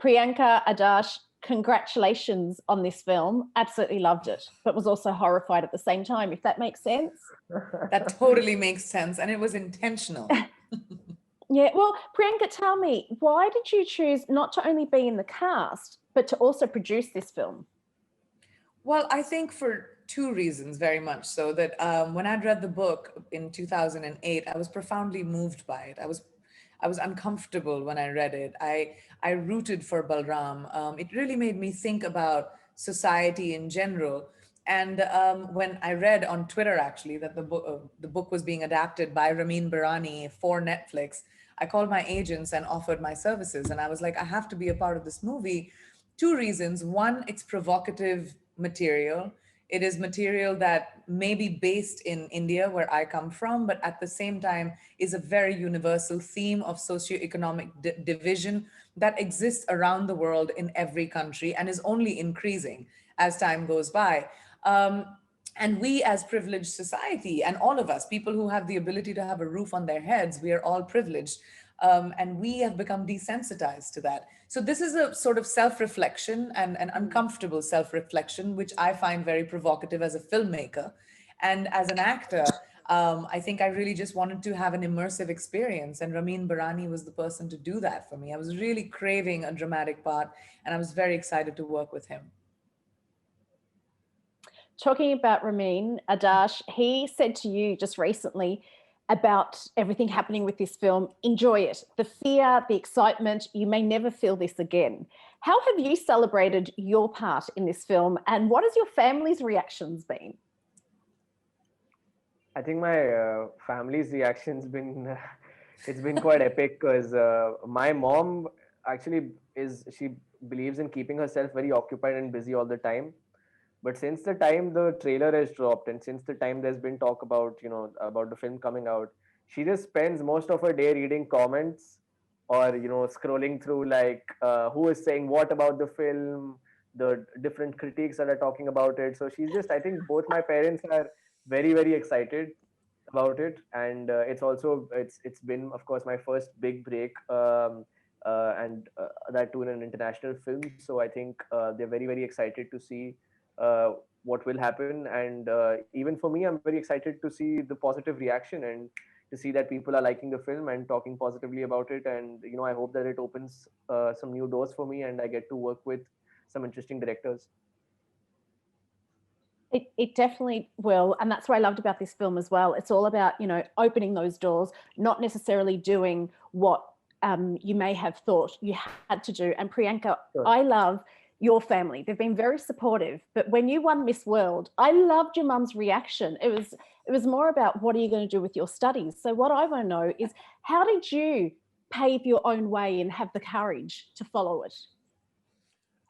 Priyanka, Adarsh, congratulations on this film. Absolutely loved it, but was also horrified at the same time, if that makes sense. That totally makes sense. And it was intentional. Yeah, well, Priyanka, tell me, why did you choose not to only be in the cast, but to also produce this film? Well, I think for two reasons, very much so. That when I'd read the book in 2008, I was profoundly moved by it. I was uncomfortable when I read it. I rooted for Balram. It really made me think about society in general. And when I read on Twitter actually that the book was being adapted by Ramin Barani for Netflix, I called my agents and offered my services. And I was like, I have to be a part of this movie. Two reasons. One, it's provocative material. It is material that may be based in India, where I come from, but at the same time is a very universal theme of socioeconomic division that exists around the world in every country and is only increasing as time goes by. Um, and we, as privileged society, and all of us, people who have the ability to have a roof on their heads, we are all privileged. And we have become desensitized to that. So this is a sort of self-reflection and an uncomfortable self-reflection, which I find very provocative as a filmmaker. And as an actor, I think I really just wanted to have an immersive experience. And Ramin Barani was the person to do that for me. I was really craving a dramatic part, and I was very excited to work with him. Talking about Ramin, Adarsh, he said to you just recently about everything happening with this film, enjoy it. The fear, the excitement, you may never feel this again. How have you celebrated your part in this film, and what has your family's reactions been? I think my family's reaction's been it's been quite epic because my mom actually she believes in keeping herself very occupied and busy all the time. But since the time the trailer has dropped and since the time there's been talk about about the film coming out, she just spends most of her day reading comments or scrolling through like who is saying what about the film, the different critiques that are talking about it. So she's just I think both my parents are very excited about it, and it's been of course my first big break, and that too in an international film. So I think they're very excited to see uh, what will happen, and even for me, I'm very excited to see the positive reaction and to see that people are liking the film and talking positively about it. And I hope that it opens some new doors for me and I get to work with some interesting directors. It definitely will. And that's what I loved about this film as well. It's all about, opening those doors, not necessarily doing what you may have thought you had to do. And Priyanka, Sure. I love your family. They've been very supportive. But when you won Miss World, I loved your mum's reaction. It was more about what are you going to do with your studies? So what I want to know is, how did you pave your own way and have the courage to follow it?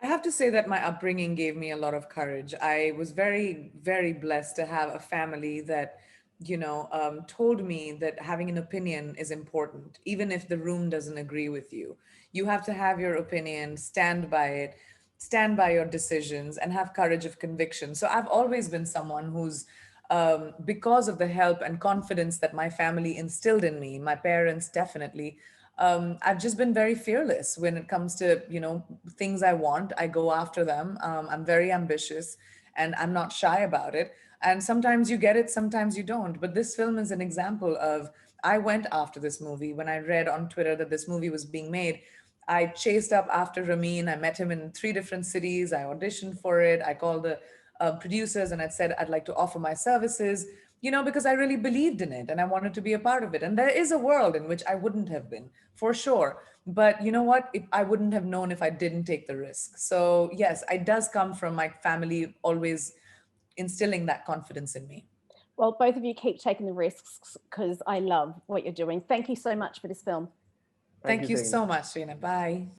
I have to say that my upbringing gave me a lot of courage. I was very blessed to have a family that, told me that having an opinion is important, even if the room doesn't agree with you. You have to have your opinion, stand by it, stand by your decisions, and have courage of conviction. So I've always been someone who's, because of the help and confidence that my family instilled in me, my parents definitely, I've just been very fearless when it comes to, things I want. I go after them. I'm very ambitious and I'm not shy about it. And sometimes you get it, sometimes you don't. But this film is an example of, I went after this movie. When I read on Twitter that this movie was being made, I chased up after Ramin. I met him in 3 different cities. I auditioned for it. I called the producers and I said, I'd like to offer my services, because I really believed in it and I wanted to be a part of it. And there is a world in which I wouldn't have been, for sure. But you know what? I wouldn't have known if I didn't take the risk. So, yes, it does come from my family always instilling that confidence in me. Well, both of you keep taking the risks, because I love what you're doing. Thank you so much for this film. Thank Thank you, you Sain. so much, Sheena. Bye.